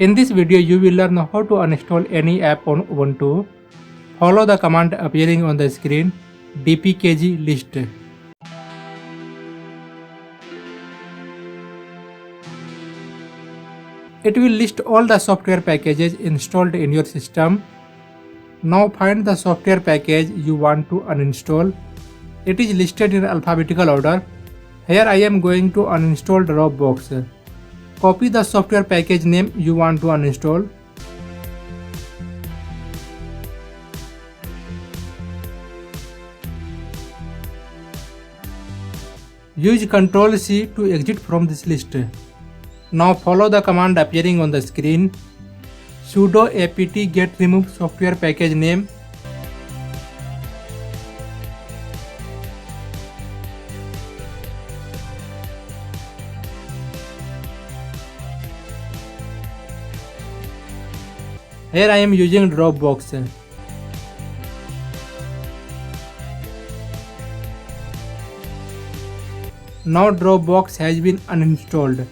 In this video, you will learn how to uninstall any app on Ubuntu. Follow the command appearing on the screen, dpkg list. It will list all the software packages installed in your system. Now find the software package you want to uninstall. It is listed in alphabetical order. Here I am going to uninstall Dropbox. Copy the software package name you want to uninstall. Use Ctrl+C to exit from this list. Now follow the command appearing on the screen. Sudo apt get remove software package name. Here I am using Dropbox. Now Dropbox has been uninstalled.